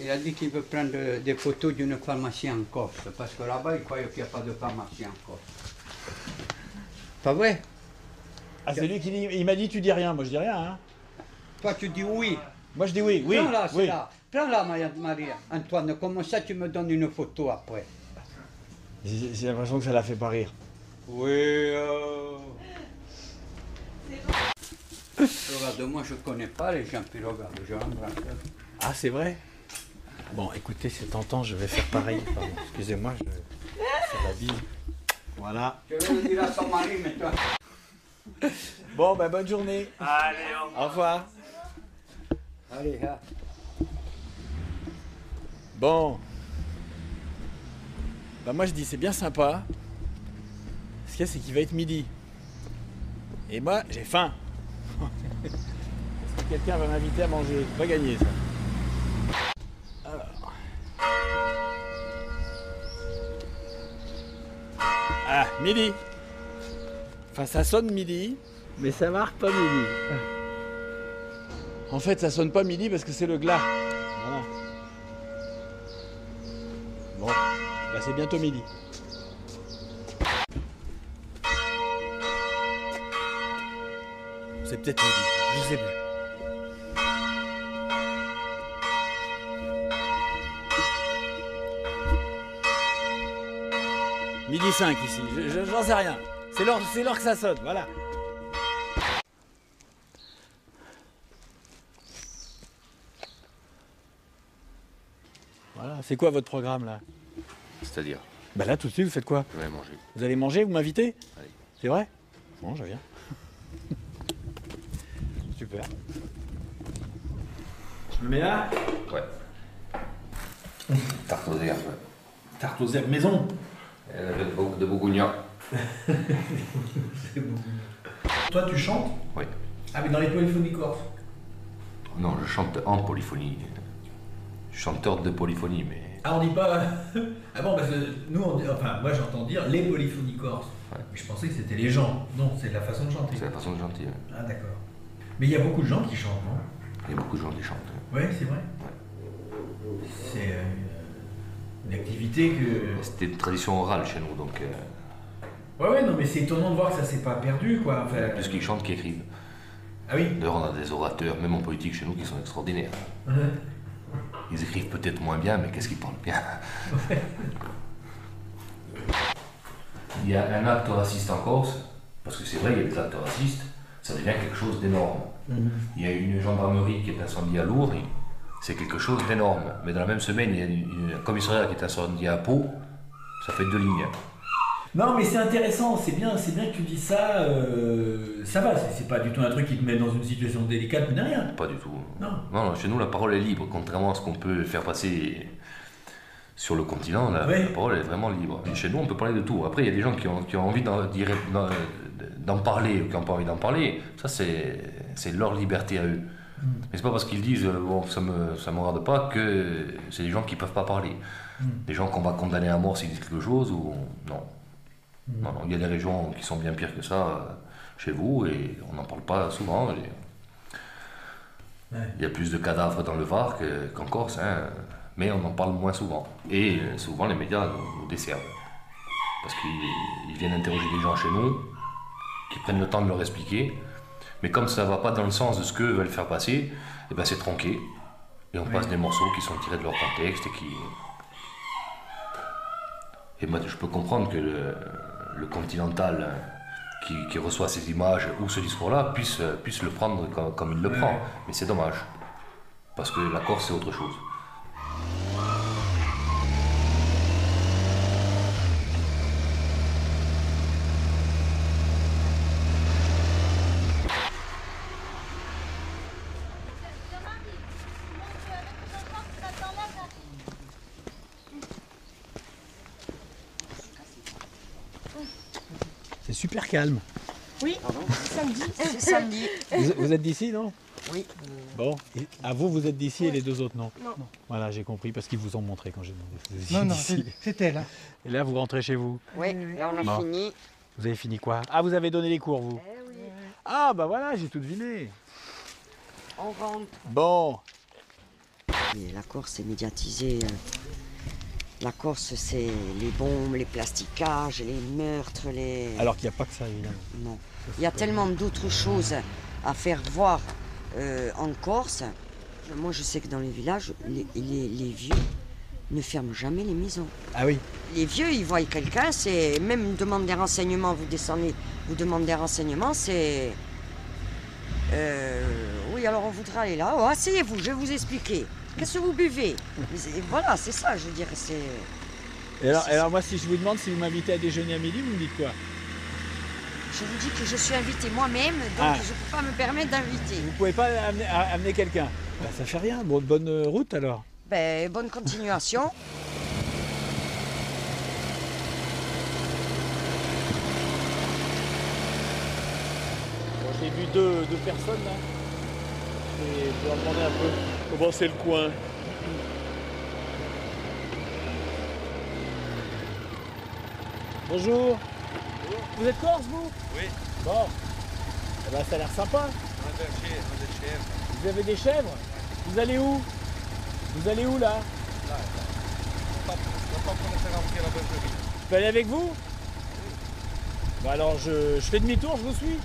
Il a dit qu'il veut prendre des photos d'une pharmacie en Corse, parce que là-bas il croyait qu'il n'y a pas de pharmacie en Corse. Pas vrai? Ah, c'est lui qui dit. Il m'a dit tu dis rien, moi je dis rien, hein? Toi tu dis oui. Moi je dis oui, oui. Prends-la, c'est oui. là. Prends-la, Maria. Antoine, comment ça tu me donnes une photo après? J'ai l'impression que ça la fait pas rire. Oui. Regarde, moi je connais pas les gens, puis regarde, je l'embrasse. Ah, c'est vrai? Bon, écoutez, c'est tentant, je vais faire pareil. Pardon, excusez-moi, je vais faire la bise. Voilà. Je vais le dire à son mari, mais toi. Bon, ben bonne journée. Allez, au revoir. Allez, hein. Bon. Bah moi je dis c'est bien sympa. Ce qu'il y a, c'est qu'il va être midi. Et moi j'ai faim. Est-ce que quelqu'un va m'inviter à manger? Pas gagné ça. Alors. Ah, midi. Enfin ça sonne midi, mais ça marque pas midi. En fait ça sonne pas midi parce que c'est le glas. Voilà. Bon, bah c'est bientôt midi. C'est peut-être midi, je sais plus. Midi 5 ici, j'en sais rien. C'est l'heure que ça sonne, voilà. Voilà, c'est quoi votre programme là? C'est-à-dire? Bah là tout de suite vous faites quoi? Je vais manger. Vous allez manger, vous m'invitez? Allez. C'est vrai? Bon, je viens. Super. Je me mets là? Ouais. Tarte aux herbes. Tarte aux herbes maison? De Bourgogne. Toi tu chantes? Oui. Ah mais dans les polyphonies corses? Non, je chante en polyphonie. Je suis chanteur de polyphonie, mais... Ah on dit pas... Ah bon parce que nous on dit... Enfin moi j'entends dire les polyphonies corses. Ouais. Mais je pensais que c'était les gens. Non, c'est la façon de chanter. C'est la façon de chanter. Ouais. Ah d'accord. Mais il y a beaucoup de gens qui chantent, non? Il y a beaucoup de gens qui chantent. Oui, c'est vrai. Ouais. C'est une activité que... C'était une tradition orale chez nous, donc... Ouais, non mais c'est étonnant de voir que ça s'est pas perdu, quoi. Enfin, plus qu'ils chantent qu'écrivent. Ah oui? D'ailleurs, on a des orateurs, même en politique chez nous, qui sont extraordinaires. Ils écrivent peut-être moins bien, mais qu'est-ce qu'ils parlent bien? Il y a un acte raciste en Corse, parce que c'est vrai, il y a des actes racistes, ça devient quelque chose d'énorme. Il y a une gendarmerie qui est incendiée à Lourdes, c'est quelque chose d'énorme. Mais dans la même semaine, il y a un commissariat qui est incendié à Pau, ça fait 2 lignes. Non, mais c'est intéressant, c'est bien que tu dis ça. Ça va, c'est pas du tout un truc qui te met dans une situation délicate, mais rien. Pas du tout. Non. Non, chez nous, la parole est libre, contrairement à ce qu'on peut faire passer sur le continent. La parole est vraiment libre. Et chez nous, on peut parler de tout. Après, il y a des gens qui ont envie d'en parler ou qui n'ont pas envie d'en parler. Ça, c'est leur liberté à eux. Mais c'est pas parce qu'ils disent bon, ça me regarde pas que c'est des gens qui peuvent pas parler. Des gens qu'on va condamner à mort s'ils disent quelque chose ou non. Non, il y a des régions qui sont bien pires que ça chez vous et on n'en parle pas souvent. Il y a plus de cadavres dans le Var qu'en Corse, hein, mais on en parle moins souvent. Et souvent les médias nous desservent. Parce qu'ils viennent interroger des gens chez nous, qui prennent le temps de leur expliquer. Mais comme ça ne va pas dans le sens de ce qu'eux veulent faire passer, eh ben c'est tronqué. Et on passe des morceaux qui sont tirés de leur contexte et qui... Et moi, je peux comprendre que le continental qui reçoit ces images ou ce discours-là puisse le prendre comme il le prend. Mais c'est dommage. Parce que la Corse, c'est autre chose. C'est super calme. Oui, c'est samedi. C'est samedi. Vous êtes d'ici, non? Oui. Bon, et à vous êtes d'ici et les deux autres, non? Non. Voilà, j'ai compris, parce qu'ils vous ont montré quand j'ai demandé. Non, c'était là. Et là, vous rentrez chez vous? Oui, là on a fini. Vous avez fini quoi? Ah, vous avez donné les cours, vous? Oui. Ah, bah voilà, j'ai tout deviné. On rentre. Bon. Et la Corse est médiatisée. La Corse, c'est les bombes, les plastiquages, les meurtres, les... Alors qu'il n'y a pas que ça, évidemment. Non. Il y a tellement d'autres choses à faire voir en Corse. Moi, je sais que dans les villages, les vieux ne ferment jamais les maisons. Ah oui? Les vieux, ils voient quelqu'un, c'est... Même une demande des renseignements, vous descendez, vous demandez des renseignements, c'est... Oui, alors on voudrait aller là. Oh, asseyez-vous, je vais vous expliquer. Qu'est-ce que vous buvez? Voilà, c'est ça, je veux dire, c'est... Et alors moi, si je vous demande si vous m'invitez à déjeuner à midi, vous me dites quoi? Je vous dis que je suis invitée moi-même, donc je ne peux pas me permettre d'inviter. Vous pouvez pas amener quelqu'un? Bah, ça fait rien, bon, bonne route alors. Ben, bonne continuation. Bon, j'ai vu deux personnes là. Et je vais leur demander un peu comment c'est le coin. Bonjour. Vous êtes corse, vous? Oui. Bon. Eh ben, ça a l'air sympa. On a des chèvres. Vous avez des chèvres? Vous allez où? Vous allez où là? Là. On va pas pour faire rentrer la bergerie. Je peux aller avec vous? Bon alors je fais demi-tour, je vous suis.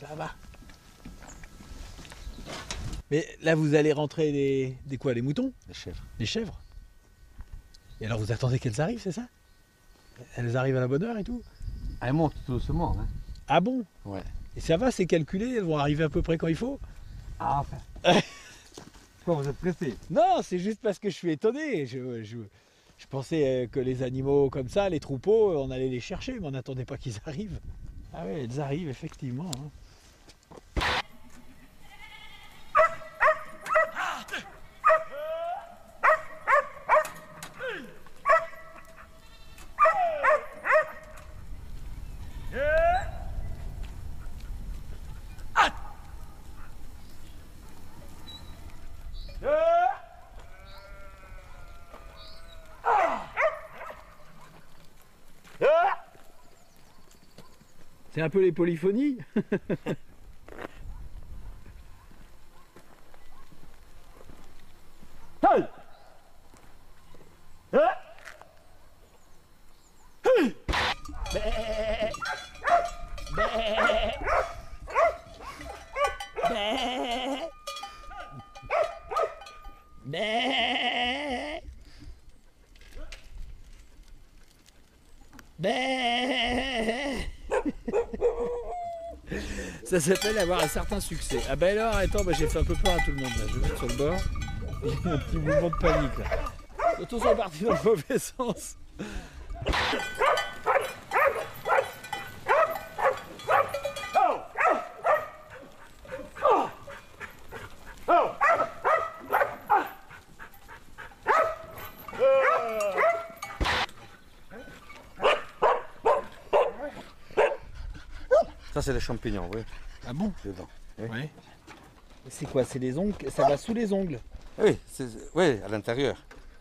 Ça va. Mais là vous allez rentrer des quoi? Les moutons? Les chèvres. Les chèvres? Et alors vous attendez qu'elles arrivent, c'est ça? Elles arrivent à la bonne heure et tout? Elles montent tout doucement. Hein. Ah bon? Ouais. Et ça va, c'est calculé, elles vont arriver à peu près quand il faut? Ah enfin. Pourquoi vous êtes pressé? Non, c'est juste parce que je suis étonné. Je pensais que les animaux comme ça, les troupeaux, on allait les chercher, mais on n'attendait pas qu'ils arrivent. Ah oui, elles arrivent effectivement. Hein. C'est un peu les polyphonies. Ça s'appelle avoir un certain succès. Ah ben alors, attends, j'ai fait un peu peur à tout le monde là. Je vais mettre sur le bord. J'ai eu un petit mouvement de panique là. Surtout sont partis dans le mauvais sens. Ça c'est des champignons, oui. Ah bon? Dedans. Oui. C'est quoi? C'est les ongles? Ça va sous les ongles? Oui, oui, à l'intérieur.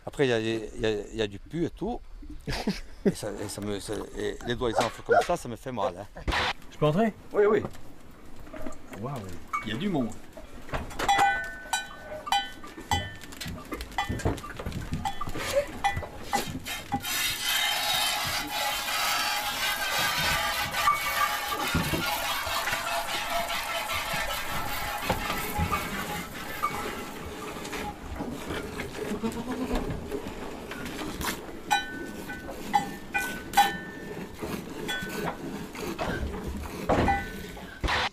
Après il y a du pu et tout. et les doigts ils enflent comme ça me fait mal. Hein. Je peux entrer? Oui, oui. Waouh, il y a du monde.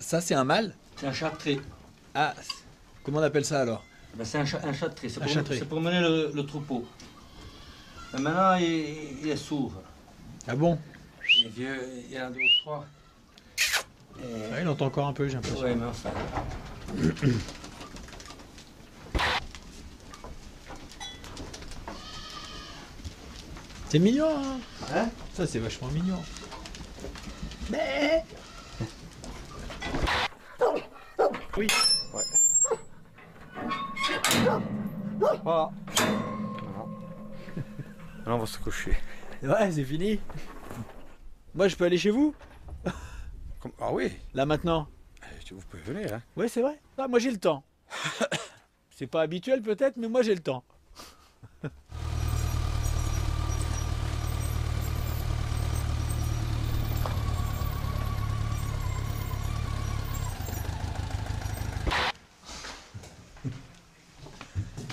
Ça, c'est un mâle? C'est un châtré. Ah, comment on appelle ça alors? Ben, c'est un châtré, c'est châtré. pour mener le troupeau. Mais maintenant, il est sourd. Ah bon? Il est vieux, il en a 2 ou 3. Ouais, il entend encore un peu, j'ai l'impression. Oui, mais enfin. C'est mignon, hein? Ça, c'est vachement mignon. Mais... Oui. Ouais. Voilà. Maintenant, on va se coucher. Ouais, c'est fini. Moi, je peux aller chez vous? Ah oui. Là, maintenant? Vous pouvez venir, hein? Oui, c'est vrai. Ah, moi, j'ai le temps. C'est pas habituel, peut-être, mais moi, j'ai le temps.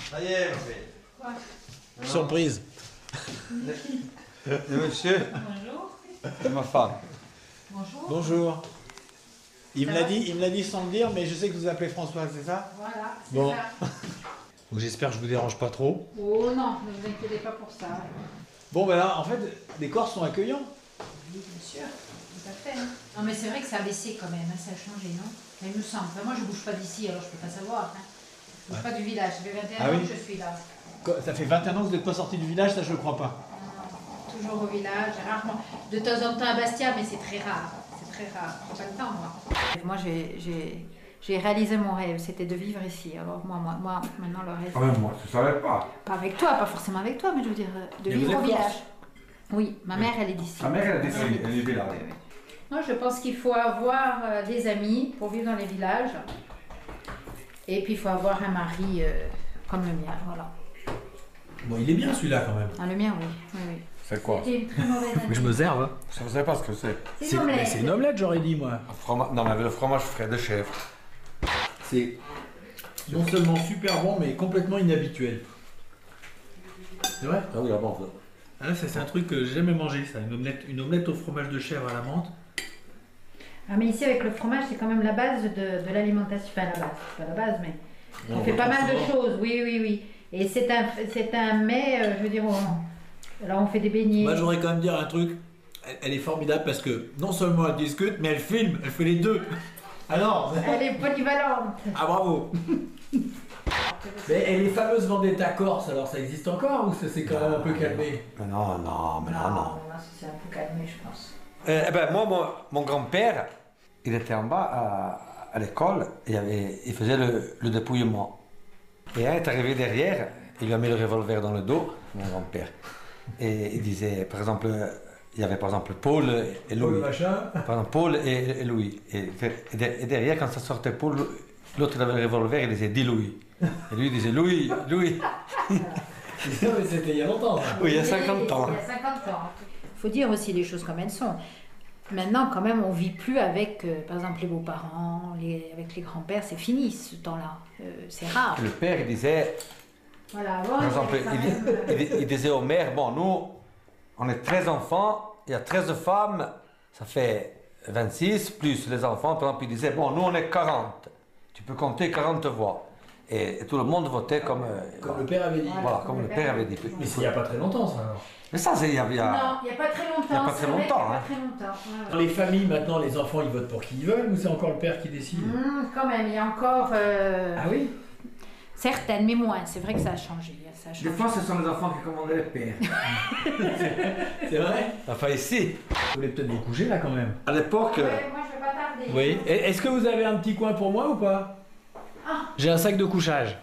Ça y est, ma fille. Surprise. Le monsieur. Bonjour. Et ma femme. Bonjour. Bonjour. Il me l'a dit sans le dire, mais je sais que vous appelez Françoise, c'est ça? Voilà, c'est bon. ça. Donc j'espère que je vous dérange pas trop. Oh non, ne vous inquiétez pas pour ça. Bon, ben là, en fait, les Corses sont accueillants. Oui, bien sûr, tout à fait. Non, mais c'est vrai que ça a baissé quand même, hein, ça a changé, non? Il me semble. Enfin, moi, je bouge pas d'ici, alors je peux pas savoir. Hein. Je bouge pas du village. Ça fait 21 ans que je suis là. Ça fait 21 ans que vous n'êtes pas sorti du village, ça je le crois pas. Non, toujours au village, rarement. De temps en temps à Bastia, mais c'est très rare. C'est très rare. J'ai pas le temps, moi. Moi, j'ai réalisé mon rêve, c'était de vivre ici. Alors moi maintenant, le rêve... Ah mais moi, je savais pas. Pas avec toi, pas forcément avec toi, mais je veux dire, de vivre au village. Oui, ma mère, elle est d'ici. Ma mère, elle est d'ici, elle est du village. Non, je pense qu'il faut avoir des amis pour vivre dans les villages. Et puis, il faut avoir un mari comme le mien, voilà. Bon, il est bien celui-là quand même. Ah, le mien, oui. oui. C'est quoi? C'était une très mauvaise année. Mais je me serve, hein. Je ne sais pas ce que c'est. C'est une omelette. C'est une omelette, j'aurais dit, moi. Non, mais le fromage frais de chèvre. C'est non seulement super bon, mais complètement inhabituel. C'est vrai? Ah oui, la menthe. Ah, ça, c'est un truc que j'ai jamais mangé, ça. Une omelette au fromage de chèvre à la menthe. Ah, mais ici, avec le fromage, c'est quand même la base de l'alimentation. Enfin, la base, c'est pas la base, mais on fait pas mal de choses, oui. Et c'est un mets, je veux dire, alors on fait des beignets. Moi, j'aurais quand même dire un truc. Elle est formidable parce que non seulement elle discute, mais elle filme, elle fait les deux. Alors elle est polyvalente. Ah, bravo. Mais les fameuses Vendetta Corse, alors ça existe encore ou ça s'est quand même un peu calmé? Non. Non, c'est un peu calmé, je pense. Moi, mon grand-père, il était en bas à l'école et il faisait le dépouillement. Et un est arrivé derrière, il lui a mis le revolver dans le dos, mon grand-père. Et il disait, par exemple, il y avait par exemple Paul et Louis. Par exemple, Paul et Louis. Et derrière, quand ça sortait Paul, l'autre il avait le revolver, il disait dis Louis. Et lui il disait Louis. C'était il y a longtemps. Oui, il y a 50 ans. Il y a 50 ans. Il faut dire aussi les choses comme elles sont. Maintenant, quand même, on ne vit plus avec, par exemple, les beaux-parents, avec les grands-pères, c'est fini ce temps-là. C'est rare. Le père, il disait, voilà, par exemple, il disait aux mères, bon, nous, on est 13 enfants, il y a 13 femmes, ça fait 26, plus les enfants, par exemple, ils disaient, bon, nous on est 40, tu peux compter 40 voix. Et tout le monde votait comme le père avait dit. Voilà, comme le père avait dit. Mais c'est il n'y a pas très longtemps, ça, alors. Mais ça, c'est il y a... Non, il n'y a pas très longtemps. Il n'y a pas très longtemps. Hein. Dans les familles, maintenant, les enfants, ils votent pour qui ils veulent ou c'est encore le père qui décide? Quand même, il y a encore... Ah oui? Certaines, mais moins. C'est vrai que ça a changé. Des fois, ce sont les enfants qui commandaient les pères. C'est vrai? Enfin, ici. Vous voulez peut-être vous coucher, là, quand même. À l'époque... Ouais, moi, je ne vais pas tarder. Oui. Est-ce que vous avez un petit coin pour moi ou pas? J'ai un sac de couchage.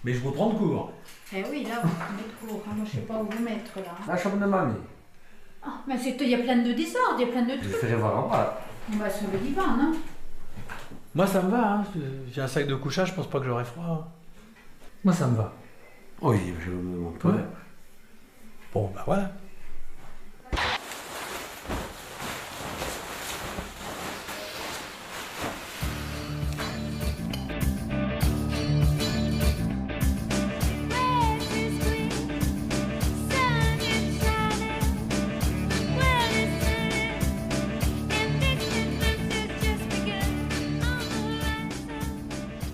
Mais je vous prends de court. Eh oui, là, vous prenez de court. Moi, je ne sais pas où vous mettre, là. La chambre de mamie. Mais il y a plein de désordre, il y a plein de Je trucs. ferai voir en bas. On va sur le divan, non? Moi, ça me va. Hein. J'ai un sac de couchage, je pense pas que j'aurai froid. Moi, ça me va. Oui, je me montre. Ouais. Bon, bah voilà.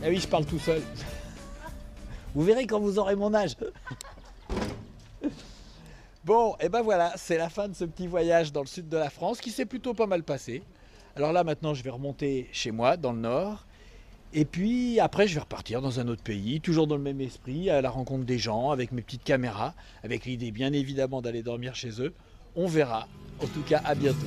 Ah oui, je parle tout seul. Vous verrez quand vous aurez mon âge. Bon, et ben voilà, c'est la fin de ce petit voyage dans le sud de la France qui s'est plutôt pas mal passé. Alors là, maintenant, je vais remonter chez moi, dans le nord. Et puis après, je vais repartir dans un autre pays, toujours dans le même esprit, à la rencontre des gens, avec mes petites caméras, avec l'idée bien évidemment d'aller dormir chez eux. On verra. En tout cas, à bientôt.